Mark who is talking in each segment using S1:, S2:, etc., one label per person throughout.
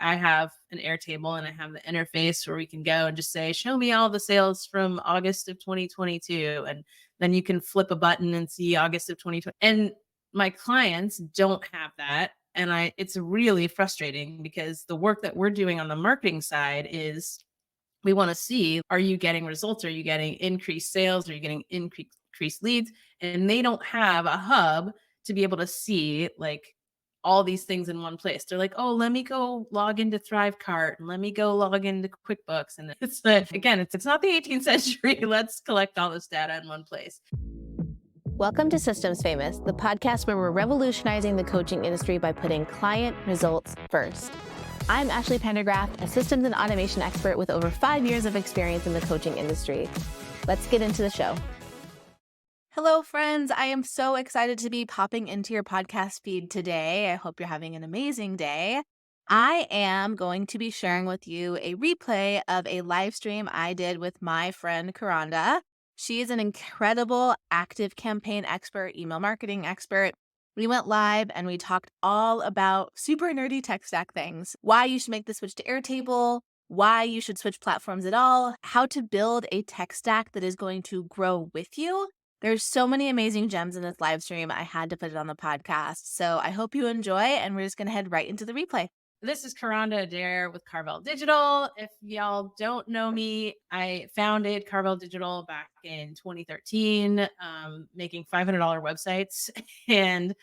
S1: I have an Airtable and I have the interface where we can go and just say, show me all the sales from August of 2022. And then you can flip a button and see August of 2020. And my clients don't have that. And it's really frustrating because the work that we're doing on the marketing side is we want to see, are you getting results? Are you getting increased sales? Are you getting increased leads? And they don't have a hub to be able to see like all these things in one place. They're like, oh, let me go log into Thrivecart and let me go log into QuickBooks. And it's again, it's not the 18th century. Let's collect all this data in one place.
S2: Welcome to Systems Famous, the podcast where we're revolutionizing the coaching industry by putting client results first. I'm Ashley Pendergraft, a systems and automation expert with over 5 years of experience in the coaching industry. Let's get into the show. Hello, friends. I am so excited to be popping into your podcast feed today. I hope you're having an amazing day. I am going to be sharing with you a replay of a live stream I did with my friend Kronda. She is an incredible active campaign expert, email marketing expert. We went live and we talked all about super nerdy tech stack things, why you should make the switch to Airtable, why you should switch platforms at all, how to build a tech stack that is going to grow with you. There's so many amazing gems in this live stream. I had to put it on the podcast. So I hope you enjoy, and we're just going to head right into the replay.
S1: This is Kronda Adair with Carvel Digital. If y'all don't know me, I founded Carvel Digital back in 2013, making $500 websites. And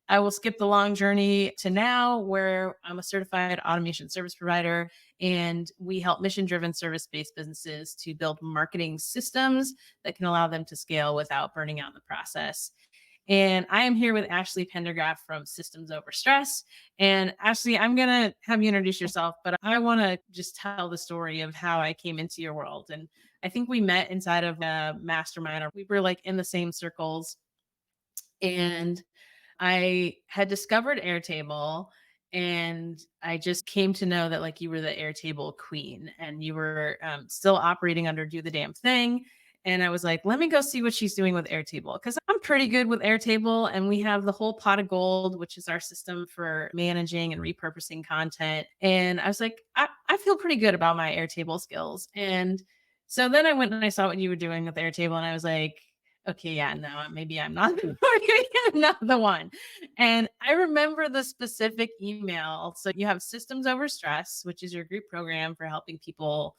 S1: I will skip the long journey to now where I'm a certified automation service provider, and we help mission-driven service-based businesses to build marketing systems that can allow them to scale without burning out in the process. And I am here with Ashley Pendergraft from Systems Over Stress. And Ashley, I'm going to have you introduce yourself, but I want to just tell the story of how I came into your world. And I think we met inside of a mastermind, or we were like in the same circles. And I had discovered Airtable, and I just came to know that like you were the Airtable queen, and you were still operating under Do the Damn Thing. And I was like, let me go see what she's doing with Airtable, because I'm pretty good with Airtable. And we have the whole pot of gold, which is our system for managing and repurposing content. And I was like, I feel pretty good about my Airtable skills. And so then I went and I saw what you were doing with Airtable, and I was like, okay, yeah, no, maybe I'm not, I'm not the one. And I remember the specific email. So you have Systems Over Stress, which is your group program for helping people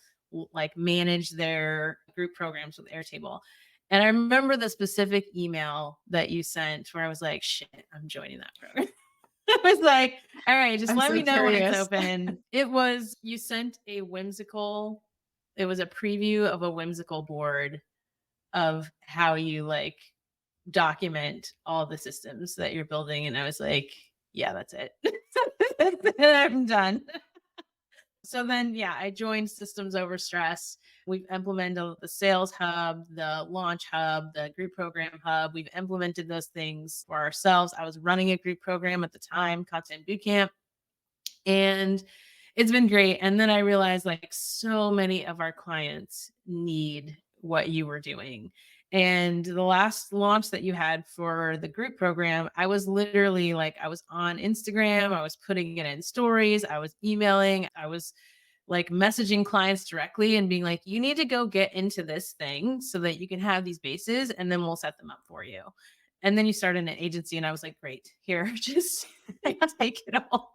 S1: like manage their group programs with Airtable. And I remember the specific email that you sent where I was like, shit, I'm joining that program. I was like, all right, just let me know when it's open. It was, you sent it was a preview of a whimsical board of how you like document all the systems that you're building. And I was like, yeah, that's it. I'm done. So then, yeah, I joined Systems Over Stress. We've implemented the sales hub, the launch hub, the group program hub. We've implemented those things for ourselves. I was running a group program at the time, Content Bootcamp, and it's been great. And then I realized like so many of our clients need what you were doing. And the last launch that you had for the group program, I was literally like, I was on Instagram, I was putting it in stories, I was emailing, I was like messaging clients directly and being like, you need to go get into this thing so that you can have these bases, and then we'll set them up for you. And then you started an agency, and I was like, great, here, just take it all.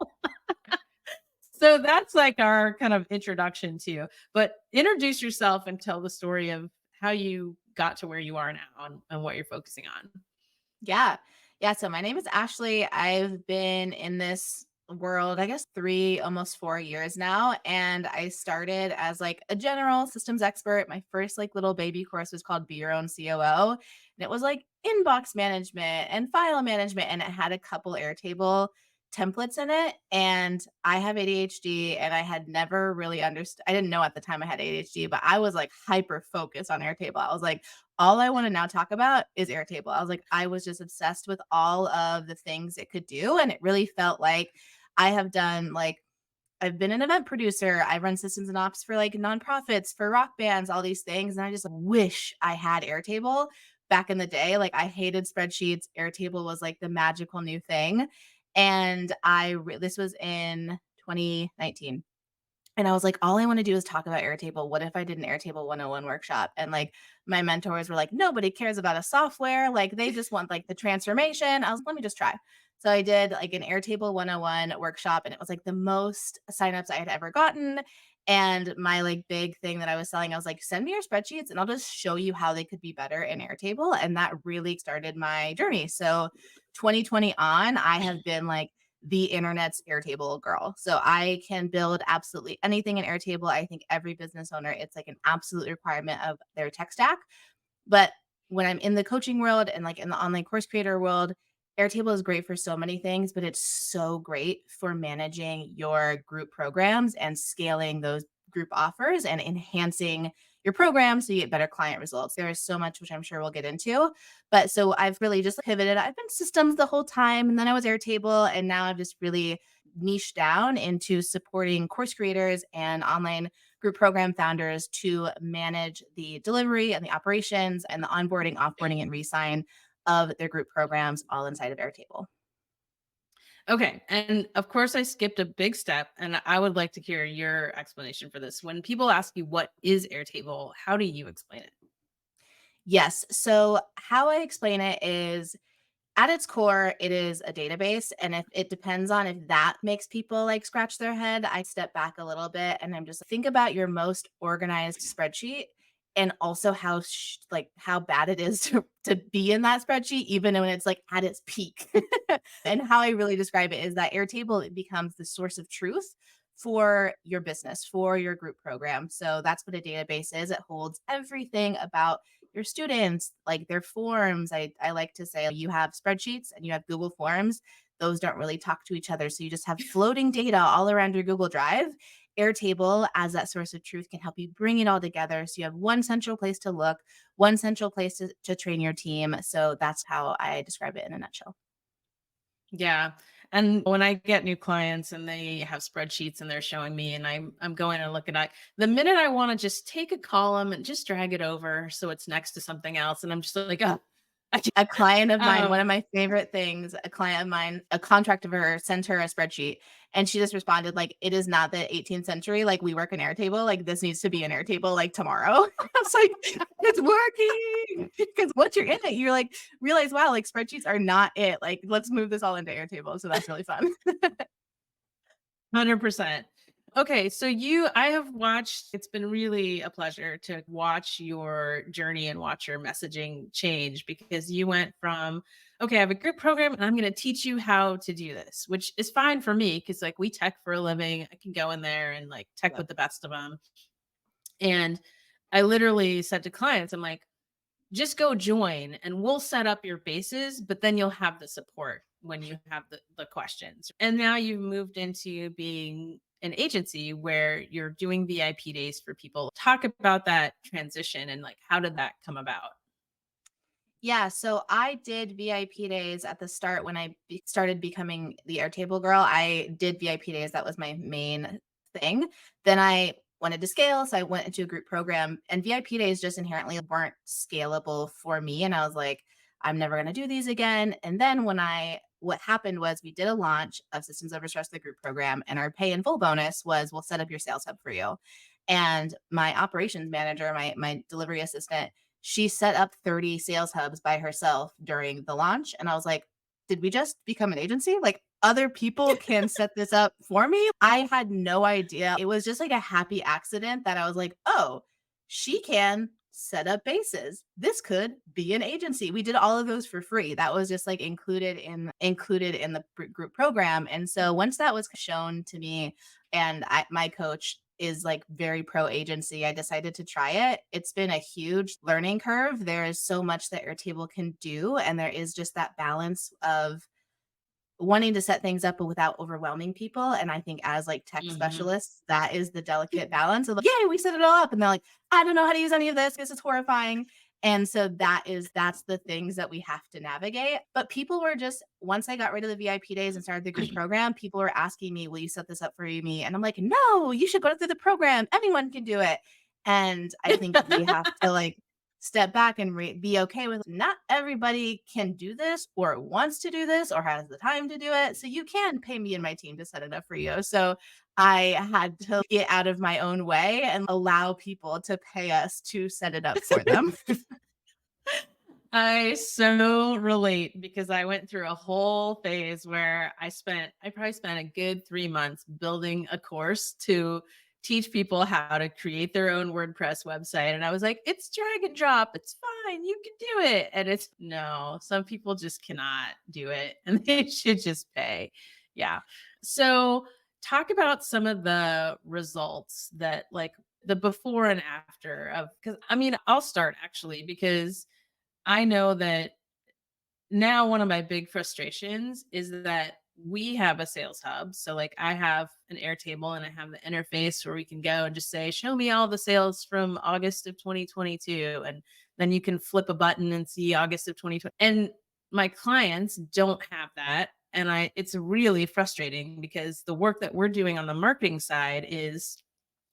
S1: So that's like our kind of introduction to you. But introduce yourself and tell the story of how you got to where you are now and what you're focusing on.
S2: Yeah. So my name is Ashley. I've been in this world, I guess 3, almost 4 years now. And I started as like a general systems expert. My first like little baby course was called Be Your Own COO. And it was like inbox management and file management. And it had a couple Airtable templates in it. And I have ADHD, and I had never really understood. I didn't know at the time I had ADHD, but I was like hyper focused on Airtable. I was like, all I want to now talk about is Airtable. I was like, I was just obsessed with all of the things it could do. And it really felt like I have done like, I've been an event producer. I run systems and ops for like nonprofits, for rock bands, all these things. And I just wish I had Airtable back in the day. Like I hated spreadsheets. Airtable was like the magical new thing. And this was in
S3: 2019. And I was like, all I want to do is talk about Airtable. What if I did an Airtable 101 workshop? And like my mentors were like, nobody cares about a software. Like they just want like the transformation. I was let me just try. So I did like an Airtable 101 workshop, and it was like the most signups I had ever gotten. And my like big thing that I was selling, I was like, send me your spreadsheets and I'll just show you how they could be better in Airtable. And that really started my journey. So 2020 on, I have been like the internet's Airtable girl. So I can build absolutely anything in Airtable. I think every business owner, it's like an absolute requirement of their tech stack. But when I'm in the coaching world and like in the online course creator world, Airtable is great for so many things, but it's so great for managing your group programs and scaling those group offers and enhancing your program so you get better client results. There is so much, which I'm sure we'll get into. But so I've really just pivoted. I've been systems the whole time, and then I was Airtable, and now I've just really niched down into supporting course creators and online group program founders to manage the delivery and the operations and the onboarding, offboarding, and resign of their group programs all inside of Airtable.
S1: Okay. And of course, I skipped a big step, and I would like to hear your explanation for this. When people ask you what is Airtable, how do you explain it?
S3: Yes. So how I explain it is at its core, it is a database. And if it depends on if that makes people like scratch their head, I step back a little bit and I'm just think about your most organized spreadsheet and also how like how bad it is to be in that spreadsheet, even when it's like at its peak. And how I really describe it is that Airtable it becomes the source of truth for your business, for your group program. So that's what a database is. It holds everything about your students, like their forms. I like to say you have spreadsheets and you have Google Forms. Those don't really talk to each other. So you just have floating data all around your Google Drive. Airtable, as that source of truth, can help you bring it all together. So you have one central place to look, one central place to train your team. So that's how I describe it in a nutshell.
S1: Yeah. And when I get new clients and they have spreadsheets and they're showing me and I'm going and looking at the minute I want to just take a column and just drag it over so it's next to something else. And I'm just like, oh, I
S3: A client of mine, one of
S1: um,
S3: my favorite things, a client of mine, a contract of hers sent her a spreadsheet and she just responded like, "It is not the 18th century. Like we work in Airtable. Like this needs to be an Airtable like tomorrow." I was like, "It's working." Because once you're in it, you're like realize, wow, like spreadsheets are not it. Like let's move this all into Airtable. So that's really fun.
S1: 100%. Okay, so I have watched, it's been really a pleasure to watch your journey and watch your messaging change because you went from, okay, I have a group program and I'm going to teach you how to do this, which is fine for me because like we tech for a living. I can go in there and like tech
S3: Yep.
S1: with the best of them. And I literally said to clients, I'm like, just go join and we'll set up your bases, but then you'll have the support when you have the questions. And now you've moved into being an agency where you're doing VIP days for people. Talk about that transition and like how did that come about?
S3: Yeah, so I did VIP days at the start when I started becoming the Airtable girl. I did VIP days. That was my main thing. Then I wanted to scale. So I went into a group program, and VIP days just inherently weren't scalable for me. And I was like, I'm never going to do these again. And then what happened was we did a launch of Systems Over Stress, the group program, and our pay in full bonus was we'll set up your sales hub for you. And my operations manager, my delivery assistant, she set up 30 sales hubs by herself during the launch. And I was like, did we just become an agency? Like other people can set this up for me. I had no idea. It was just like a happy accident that I was like, oh, she can set up bases. This could be an agency. We did all of those for free. That was just like included in the group program. And so once that was shown to me, and my coach is like very pro agency, I decided to try it. It's been a huge learning curve. There is so much that Airtable can do. And there is just that balance of wanting to set things up but without overwhelming people. And I think as like tech
S1: Mhm.
S3: specialists, that is the delicate balance of like, yay, we set it all up. And they're like, I don't know how to use any of this. This is horrifying. And so that's the things that we have to navigate. But people were just, once I got rid of the VIP days and started the group program, people were asking me, will you set this up for me? And I'm like, no, you should go through the program. Anyone can do it. And I think we have to like step back and be okay with not everybody can do this or wants to do this or has the time to do it. So you can pay me and my team to set it up for you. So I had to get out of my own way and allow people to pay us to set it up for them.
S1: I so relate because I went through a whole phase where I probably spent a good 3 months building a course to teach people how to create their own WordPress website. And I was like, it's drag and drop. It's fine. You can do it. And it's no, some people just cannot do it and they should just pay. Yeah. So talk about some of the results that like the before and after of, because I mean, I'll start actually because I know that now one of my big frustrations is that we have a sales hub. So like I have an Airtable and I have the interface where we can go and just say, show me all the sales from August of 2022. And then you can flip a button and see August of 2020. And my clients don't have that. And it's really frustrating because the work that we're doing on the marketing side is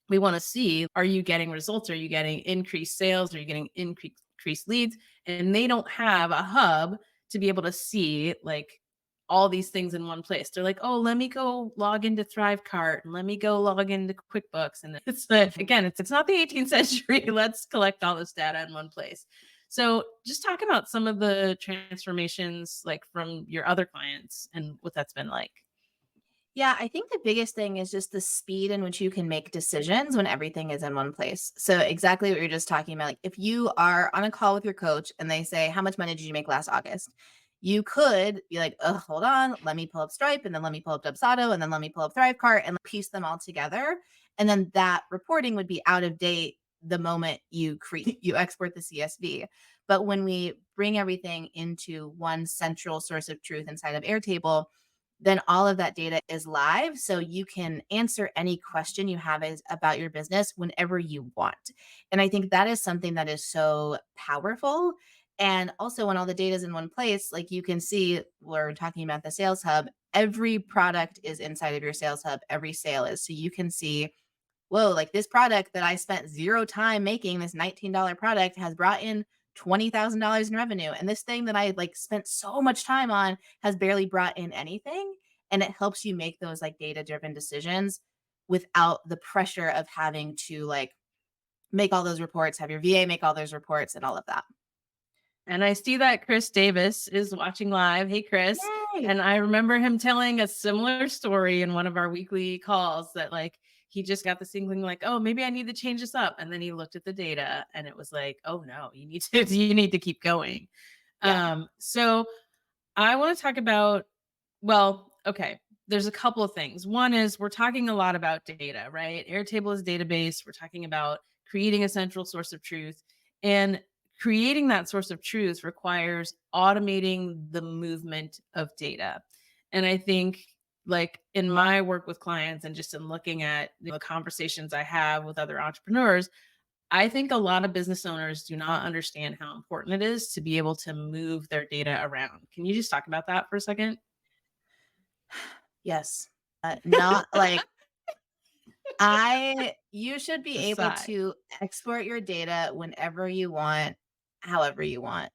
S1: we want to see, are you getting results? Are you getting increased sales? Are you getting increased leads? And they don't have a hub to be able to see like all these things in one place. They're like, oh, let me go log into Thrivecart and let me go log into QuickBooks. And it's again, it's not the 18th century. Let's collect all this data in one place. So just talk about some of the transformations like from your other clients and what that's been like.
S3: Yeah, I think the biggest thing is just the speed in which you can make decisions when everything is in one place. So exactly what you're just talking about. Like if you are on a call with your coach and they say, how much money did you make last August? You could be like, oh, hold on, let me pull up Stripe and then let me pull up Dubsado and then let me pull up Thrivecart and piece them all together. And then that reporting would be out of date the moment you create you export the CSV. But when we bring everything into one central source of truth inside of Airtable, then all of that data is live. So you can answer any question you have about your business whenever you want. And I think that is something that is so powerful. And also, when all the data is in one place, like you can see, we're talking about the sales hub, every product is inside of your sales hub, every sale is. So you can see, whoa, like this product that I spent zero time making, this $19 product has brought in $20,000 in revenue. And this thing that I like spent so much time on has barely brought in anything. And it helps you make those like data driven decisions without the pressure of having to like make all those reports, have your VA make all those reports and all of that.
S1: And I see that Chris Davis is watching live. Hey, Chris.
S3: Yay.
S1: And I remember him telling a similar story in one of our weekly calls that like he just got this inkling like, oh, maybe I need to change this up. And then he looked at the data and it was like, oh no, you need to keep going.
S3: Yeah.
S1: So I want to talk about, well, okay, there's a couple of things. One is we're talking a lot about data, right? Airtable is database. We're talking about creating a central source of truth. And creating that source of truth requires automating the movement of data. And I think like in my work with clients and just in looking at the conversations I have with other entrepreneurs, I think a lot of business owners do not understand how important it is to be able to move their data around. Can you just talk about that for a second?
S3: Yes. Not like you should be
S1: The
S3: able
S1: sigh.
S3: to export your data whenever you want, however you want.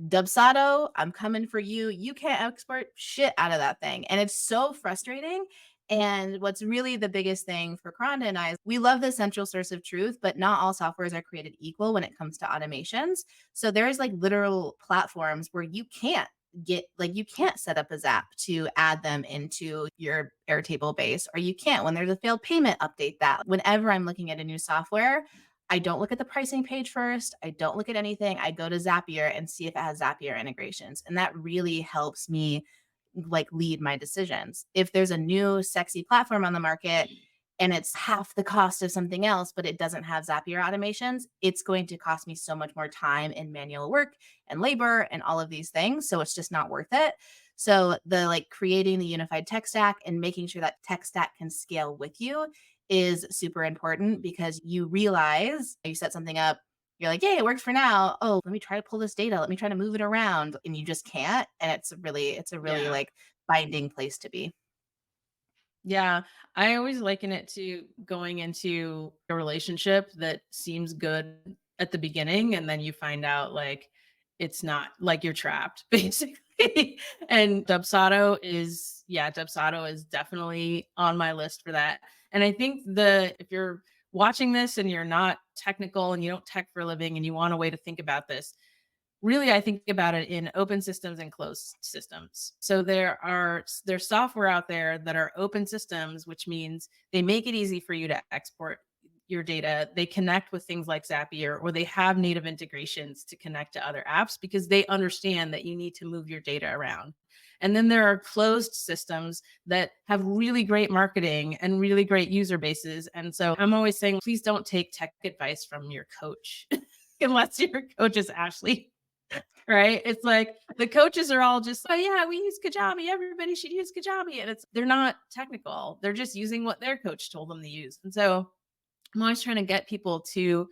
S3: Dubsado, I'm coming for you. You can't export shit out of that thing. And it's so frustrating. And what's really the biggest thing for Kronda and I is we love the central source of truth, but not all softwares are created equal when it comes to automations. So there's like literal platforms where you can't set up a Zap to add them into your Airtable base, or you can't when there's a failed payment update that. Whenever I'm looking at a new software, I don't look at the pricing page first. I don't look at anything. I go to Zapier and see if it has Zapier integrations. And that really helps me like lead my decisions. If there's a new sexy platform on the market and it's half the cost of something else, but it doesn't have Zapier automations, it's going to cost me so much more time and manual work and labor and all of these things. So it's just not worth it. So the like creating the unified tech stack and making sure that tech stack can scale with you is super important because you realize you set something up, you're like, yeah, it works for now. Oh, let me try to pull this data. Let me try to move it around. And you just can't. And it's a really
S1: Yeah.
S3: like binding place to be.
S1: Yeah. I always liken it to going into a relationship that seems good at the beginning, and then you find out like it's not, like you're trapped basically. And Dubsado is definitely on my list for that. And I think if you're watching this and you're not technical and you don't tech for a living and you want a way to think about this, really, I think about it in open systems and closed systems. So there's software out there that are open systems, which means they make it easy for you to export your data. They connect with things like Zapier, or they have native integrations to connect to other apps because they understand that you need to move your data around. And then there are closed systems that have really great marketing and really great user bases. And so I'm always saying, please don't take tech advice from your coach unless your coach is Ashley. Right? It's like the coaches are all just, oh yeah, we use Kajabi. Everybody should use Kajabi. And they're not technical. They're just using what their coach told them to use. And so I'm always trying to get people to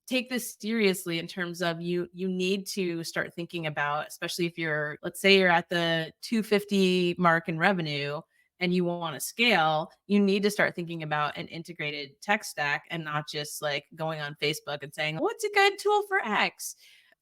S1: take this seriously in terms of you need to start thinking about, especially if let's say you're at the 250 mark in revenue and you want to scale, you need to start thinking about an integrated tech stack and not just like going on Facebook and saying, what's a good tool for X?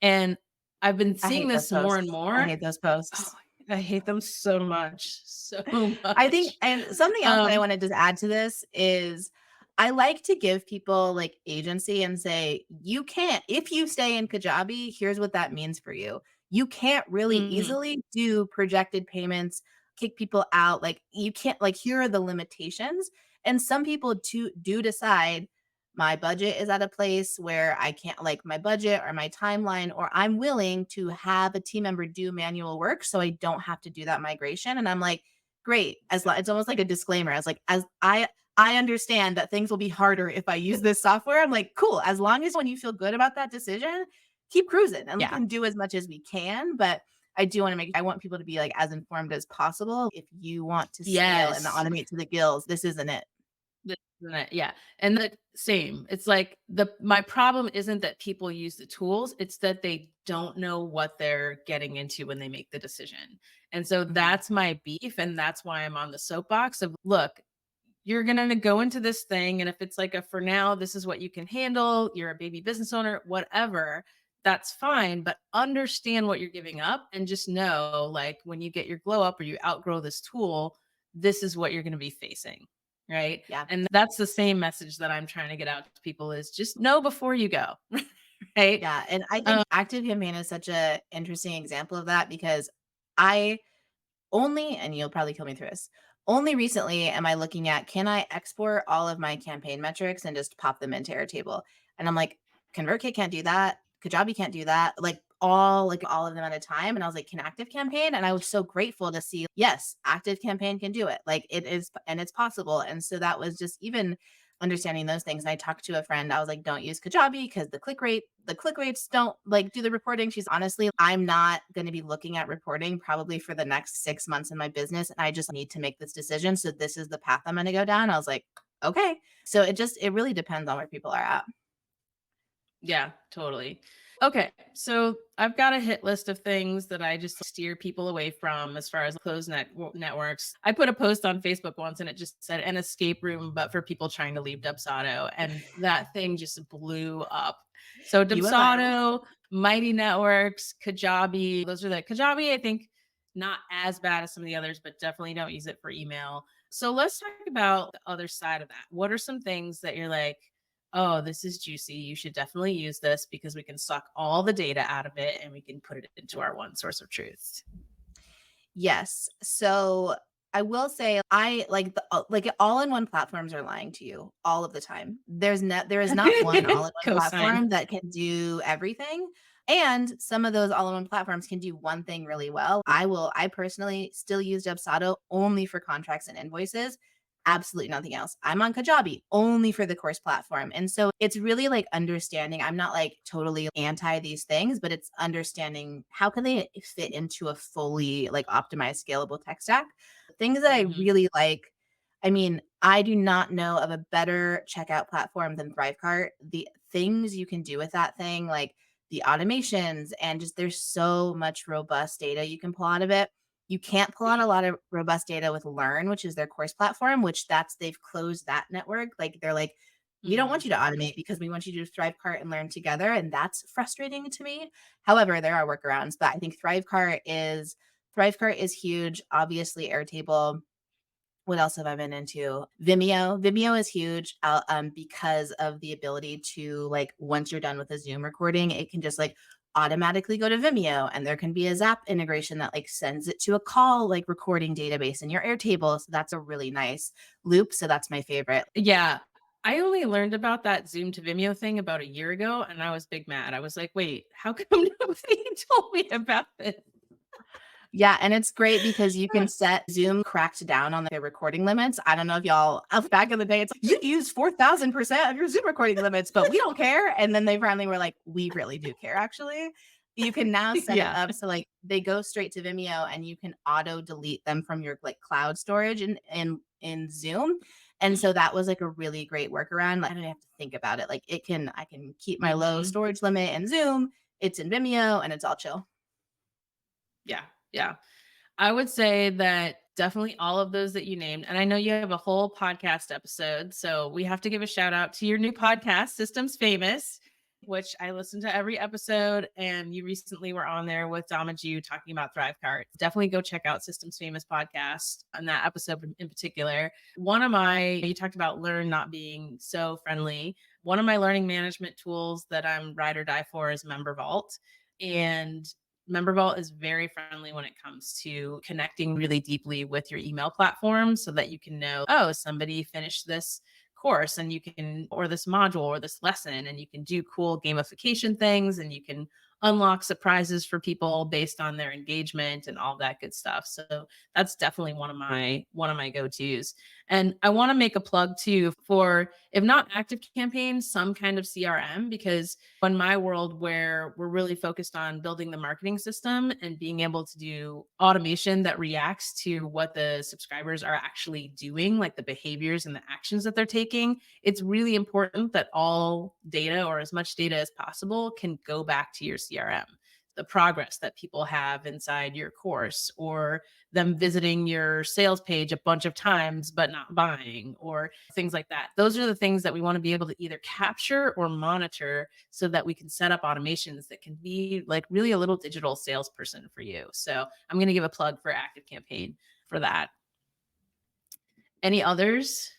S1: And I've been
S3: I
S1: seeing
S3: hate those
S1: this more and
S3: posts. I
S1: more.
S3: hate those
S1: Oh,
S3: posts.
S1: I hate them so much, so
S3: I think,
S1: much.
S3: and something else that I
S1: Um,
S3: want to just add to this is I like to give people like agency and say, you can't, if you stay in Kajabi, here's what that means for you. You can't really
S1: mhm,
S3: easily do projected payments, kick people out. Like you can't, like, here are the limitations. And some people do decide my budget is at a place where I can't, like my budget or my timeline, or I'm willing to have a team member do manual work so I don't have to do that migration. And I'm like, great. It's almost like a disclaimer. As I understand that things will be harder if I use this software. I'm like, cool. As long as when you feel good about that decision, keep cruising and we
S1: yeah.
S3: can do as much as we can. But I want people to be like as informed as possible. If you want to scale and
S1: Yes.
S3: automate to the gills, this isn't it.
S1: Isn't it? Yeah. And the same. It's like my problem isn't that people use the tools, it's that they don't know what they're getting into when they make the decision. And so
S3: Mhm.
S1: that's my beef. And that's why I'm on the soapbox of, look, you're going to go into this thing. And if it's like for now, this is what you can handle, you're a baby business owner, whatever, that's fine. But understand what you're giving up and just know, like, when you get your glow up or you outgrow this tool, this is what you're going to be facing. Right.
S3: Yeah.
S1: And that's the same message that I'm trying to get out to people is just know before you go. Right.
S3: Yeah. And I think
S1: Um,
S3: Active Campaign is such a interesting example of that because I only, and you'll probably kill me through this, only recently am I looking at, can I export all of my campaign metrics and just pop them into Airtable? And I'm like, ConvertKit can't do that. Kajabi can't do that. Like all of them at a time. And I was like, can Active Campaign? And I was so grateful to see, yes, Active Campaign can do it. Like it is, and it's possible. And so that was just even understanding those things. And I talked to a friend. I was like, don't use Kajabi because the click rates don't like do the reporting. She's honestly, I'm not going to be looking at reporting probably for the next 6 months in my business. And I just need to make this decision. So this is the path I'm going to go down. I was like, okay. So it really depends on where people are at.
S1: Yeah, totally. Okay, so I've got a hit list of things that I just steer people away from as far as networks. I put a post on Facebook once and it just said an escape room, but for people trying to leave Dubsado. And that thing just blew up. So
S3: You went viral.
S1: Dubsado, Mighty Networks, Kajabi, those are Kajabi, I think not as bad as some of the others, but definitely don't use it for email. So let's talk about the other side of that. What are some things that you're like, oh, this is juicy. You should definitely use this because we can suck all the data out of it and we can put it into our one source of truth.
S3: Yes. So I will say I like all-in-one platforms are lying to you all of the time. There is not one all-in-one
S1: Cosign.
S3: platform that can do everything. And some of those all-in-one platforms can do one thing really well. I personally still use Dubsado only for contracts and invoices. Absolutely nothing else. I'm on Kajabi only for the course platform. And so it's really like understanding. I'm not like totally anti these things, but it's understanding how can they fit into a fully like optimized scalable tech stack. Things that I
S1: Mhm.
S3: really like. I mean, I do not know of a better checkout platform than Thrivecart. The things you can do with that thing, like the automations and just there's so much robust data you can pull out of it. You can't pull out a lot of robust data with Learn, which is their course platform, which they've closed that network. Like they're like, We don't
S1: Mhm.
S3: want you to automate because we want you to do Thrivecart and learn together. And that's frustrating to me. However, there are workarounds, but I think Thrivecart is huge. Obviously, Airtable. What else have I been into? Vimeo. Vimeo is huge because of the ability to, like, once you're done with a Zoom recording, it can just like automatically go to Vimeo, and there can be a Zap integration that like sends it to a call like recording database in your Airtable. So that's a really nice loop. So that's my favorite.
S1: Yeah. I only learned about that Zoom to Vimeo thing about a year ago, and I was big mad. I was like, "Wait, how come nobody told me about this?"
S3: Yeah, and it's great because you can set Zoom cracked down on their recording limits. I don't know if y'all back in the day, it's like, you use 4,000% of your Zoom recording limits, but we don't care. And then they finally were like, we really do care, actually. You can now set it
S1: Yeah.
S3: up so like they go straight to Vimeo, and you can auto delete them from your like cloud storage in Zoom. And so that was like a really great workaround. Like I don't have to think about it. Like I can keep my low
S1: Mhm.
S3: storage limit in Zoom. It's in Vimeo and it's all chill.
S1: Yeah. Yeah. I would say that definitely all of those that you named, and I know you have a whole podcast episode, so we have to give a shout out to your new podcast, Systems Famous, which I listen to every episode. And you recently were on there with Dom and Ju talking about Thrivecart. Definitely go check out Systems Famous podcast and that episode in particular. You talked about Learn not being so friendly. One of my learning management tools that I'm ride or die for is Member Vault. And Member Vault is very friendly when it comes to connecting really deeply with your email platform so that you can know, oh, somebody finished this course and you can, or this module or this lesson, and you can do cool gamification things and you can unlock surprises for people based on their engagement and all that good stuff. So that's definitely one of my go-tos. And I want to make a plug too for, if not active campaigns, some kind of CRM, because in my world where we're really focused on building the marketing system and being able to do automation that reacts to what the subscribers are actually doing, like the behaviors and the actions that they're taking, it's really important that all data, or as much data as possible, can go back to your CRM. The progress that people have inside your course, or them visiting your sales page a bunch of times but not buying, or things like that. Those are the things that we want to be able to either capture or monitor so that we can set up automations that can be like really a little digital salesperson for you. So I'm going to give a plug for Active Campaign for that. Any others?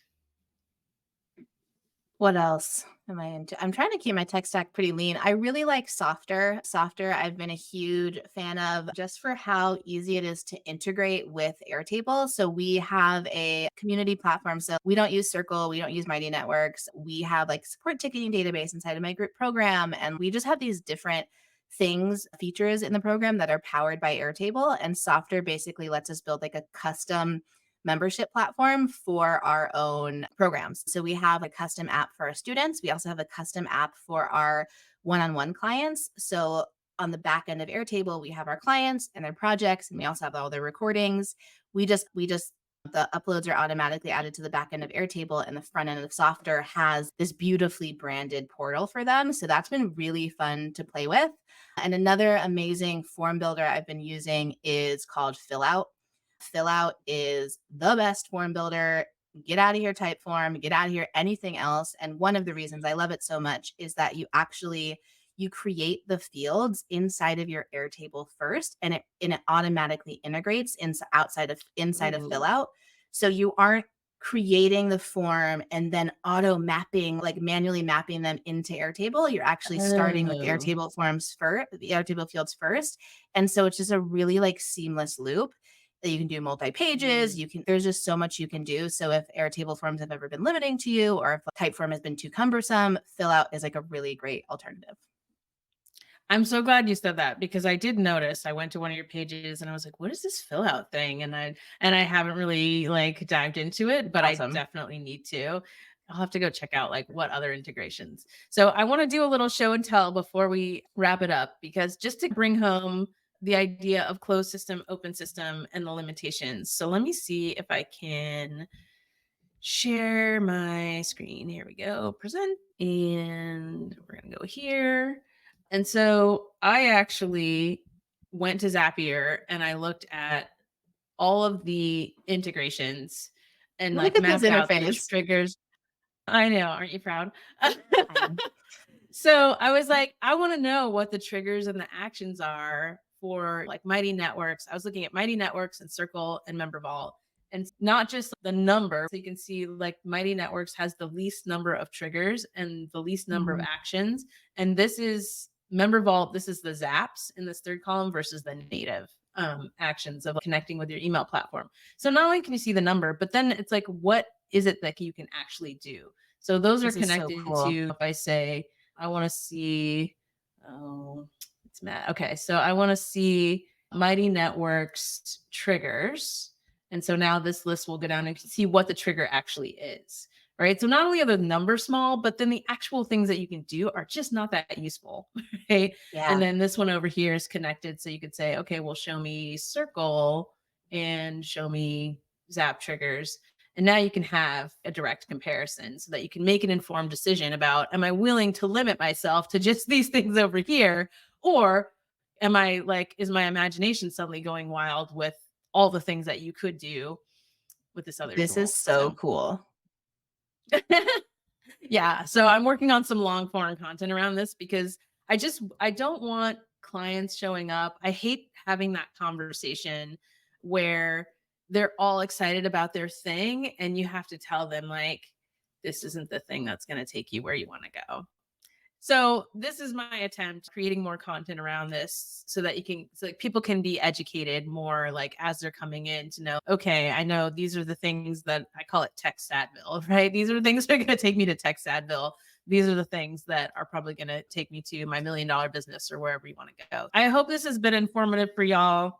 S3: What else am I into? I'm trying to keep my tech stack pretty lean. I really like Softer. Softer, I've been a huge fan of just for how easy it is to integrate with Airtable. So we have a community platform. So we don't use Circle, we don't use Mighty Networks. We have like support ticketing database inside of my group program. And we just have these different features in the program that are powered by Airtable. And Softer basically lets us build like a custom membership platform for our own programs. So we have a custom app for our students. We also have a custom app for our one-on-one clients. So on the back end of Airtable, we have our clients and their projects, and we also have all their recordings. We just the uploads are automatically added to the back end of Airtable, and the front end of Softer has this beautifully branded portal for them. So that's been really fun to play with. And another amazing form builder I've been using is called Fill Out. Fill Out is the best form builder. Get out of here, Typeform, get out of here, anything else. And one of the reasons I love it so much is that you create the fields inside of your Airtable first, and it automatically integrates inside of Fill
S1: Ooh.
S3: Out. So you aren't creating the form and then auto mapping, like manually mapping them into Airtable. You're actually starting with
S1: Oh.
S3: The Airtable fields first. And so it's just a really like seamless loop that you can do multi-pages.
S1: Mm.
S3: There's just so much you can do. So if Airtable forms have ever been limiting to you, or if Typeform has been too cumbersome, Fill Out is like a really great alternative.
S1: I'm so glad you said that, because I did notice. I went to one of your pages and I was like, what is this fill out thing? And I haven't really like dived into it, but I
S3: Awesome.
S1: definitely need to. I'll have to go check out like what other integrations. So I want to do a little show and tell before we wrap it up, because just to bring home the idea of closed system, open system, and the limitations. So let me see if I can share my screen. Here we go. Present. And we're going to go here. And so I actually went to Zapier and I looked at all of the integrations and
S3: Look
S1: like
S3: at this
S1: mapped out the
S3: interface.
S1: triggers. I know. Aren't you proud?
S3: I am.
S1: So I was like, I want to know what the triggers and the actions are for like Mighty Networks. I was looking at Mighty Networks and Circle and Member Vault, and not just the number. So you can see like Mighty Networks has the least number of triggers and the least number of
S3: Mhm.
S1: actions. And this is Member Vault. This is the zaps in this third column versus the native actions of connecting with your email platform. So not only can you see the number, but then it's like, what is it that you can actually do? So those are
S3: This is so
S1: connected
S3: cool.
S1: to, if I say, I want to see, oh, it's Matt. Okay. So I want to see Mighty Networks triggers. And so now this list will go down and see what the trigger actually is. Right. So not only are the numbers small, but then the actual things that you can do are just not that useful. Right.
S3: Yeah.
S1: And then this one over here is connected. So you could say, okay, well, show me circle and show me zap triggers. And now you can have a direct comparison so that you can make an informed decision about, am I willing to limit myself to just these things over here? Or am I like, is my imagination suddenly going wild with all the things that you could do with this other
S3: This is
S1: tool?
S3: so cool.
S1: Yeah. So I'm working on some long form content around this because I don't want clients showing up. I hate having that conversation where they're all excited about their thing and you have to tell them like, this isn't the thing that's going to take you where you want to go. So this is my attempt creating more content around this so that so like people can be educated more like as they're coming in to know, okay, I know these are the things that I call it tech Sadville, right? These are the things that are going to take me to tech Sadville. These are the things that are probably going to take me to my $1 million business or wherever you want to go. I hope this has been informative for y'all.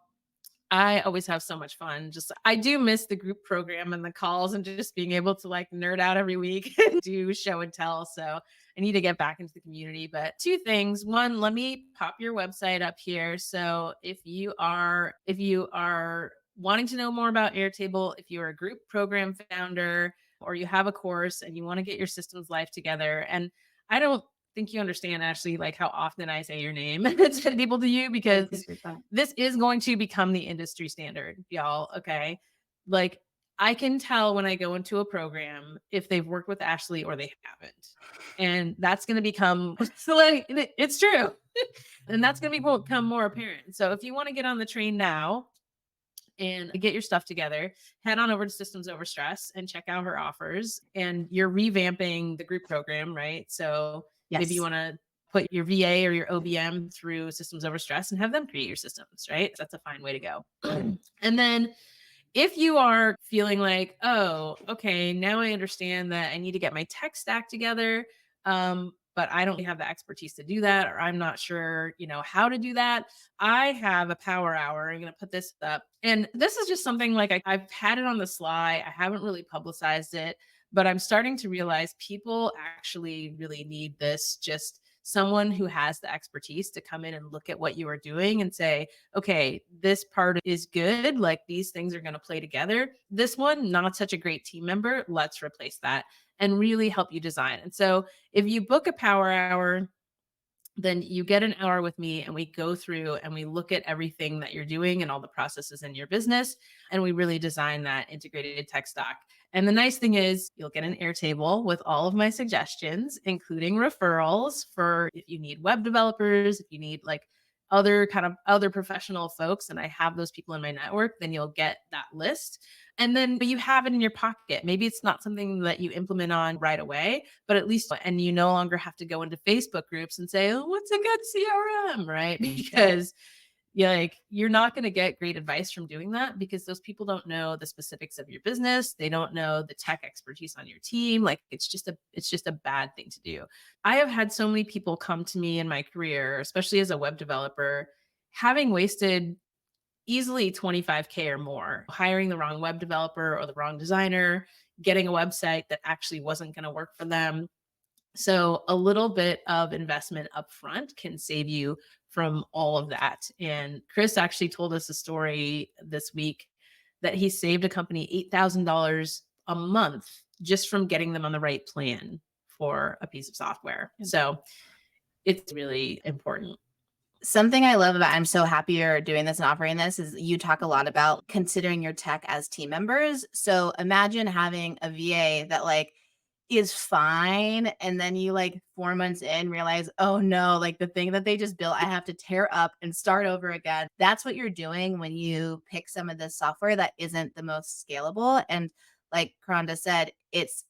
S1: I always have so much fun. Just I do miss the group program and the calls and just being able to like nerd out every week and do show and tell. So I need to get back into the community. But two things. One, let me pop your website up here. So if you are wanting to know more about Airtable, if you're a group program founder or you have a course and you want to get your systems life together, and I don't think you understand actually like how often I say your name to people to you because this is going to become the industry standard, y'all. Okay. Like I can tell when I go into a program if they've worked with Ashley or they haven't. And that's going to become, it's true. And that's going to become more apparent. So if you want to get on the train now and get your stuff together, head on over to Systems Over Stress and check out her offers. And you're revamping the group program, right? So maybe you want to put your VA or your OBM through Systems Over Stress and have them create your systems, right? That's a fine way to go. And then if you are feeling like, oh, okay, now I understand that I need to get my tech stack together, but I don't have the expertise to do that, or I'm not sure, how to do that. I have a power hour. I'm going to put this up. And this is just something like I've had it on the sly. I haven't really publicized it, but I'm starting to realize people actually really need this, just someone who has the expertise to come in and look at what you are doing and say, okay, this part is good. Like these things are going to play together. This one, not such a great team member. Let's replace that and really help you design. And so if you book a power hour, then you get an hour with me and we go through and we look at everything that you're doing and all the processes in your business. And we really design that integrated tech stack. And the nice thing is you'll get an Airtable with all of my suggestions, including referrals for if you need web developers, if you need like other professional folks, and I have those people in my network, then you'll get that list. And then you have it in your pocket. Maybe it's not something that you implement on right away, but at least, and you no longer have to go into Facebook groups and say, oh, what's a good CRM, right? Because you're not going to get great advice from doing that because those people don't know the specifics of your business. They don't know the tech expertise on your team. Like it's just a bad thing to do. I have had so many people come to me in my career, especially as a web developer, having wasted easily 25K or more, hiring the wrong web developer or the wrong designer, getting a website that actually wasn't going to work for them. So a little bit of investment upfront can save you from all of that. And Chris actually told us a story this week that he saved a company $8,000 a month just from getting them on the right plan for a piece of software. So it's really important.
S3: Something I love about, I'm so happy you're doing this and offering this, is you talk a lot about considering your tech as team members. So imagine having a VA that like is fine. And then you like 4 months in realize, oh no, like the thing that they just built, I have to tear up and start over again. That's what you're doing when you pick some of this software that isn't the most scalable. And like Kronda said, it's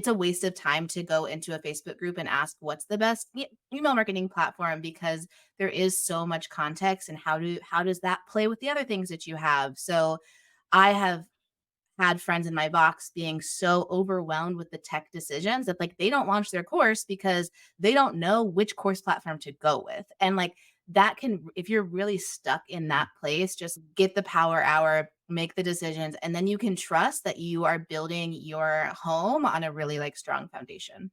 S3: a waste of time to go into a Facebook group and ask what's the best email marketing platform, because there is so much context and how does that play with the other things that you have. So I have had friends in my box being so overwhelmed with the tech decisions that like they don't launch their course because they don't know which course platform to go with. And like that can, if you're really stuck in that place, just get the power hour, make the decisions, and then you can trust that you are building your home on a really like strong foundation.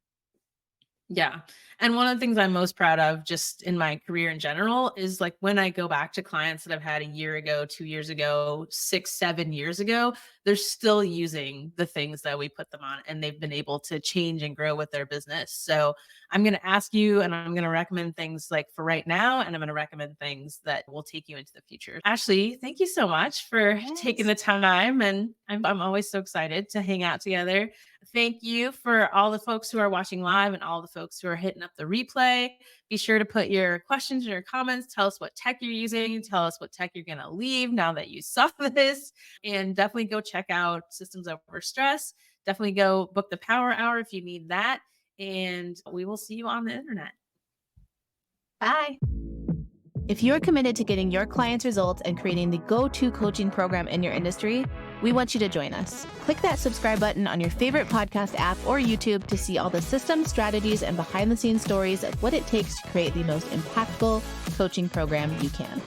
S1: Yeah. And one of the things I'm most proud of just in my career in general is like when I go back to clients that I've had a year ago, 2 years ago, 6, 7 years ago, they're still using the things that we put them on and they've been able to change and grow with their business. So I'm going to ask you and I'm going to recommend things like for right now. And I'm going to recommend things that will take you into the future. Ashley, thank you so much for taking the time. And I'm always so excited to hang out together. Thank you for all the folks who are watching live and all the folks who are hitting up the replay. Be sure to put your questions and your comments. Tell us what tech you're using. Tell us what tech you're going to leave now that you saw this. And definitely go check out Systems Over Stress. Definitely go book the Power Hour if you need that. And we will see you on the internet.
S3: Bye.
S2: If you're committed to getting your clients results and creating the go-to coaching program in your industry, we want you to join us. Click that subscribe button on your favorite podcast app or YouTube to see all the systems, strategies, and behind-the-scenes stories of what it takes to create the most impactful coaching program you can.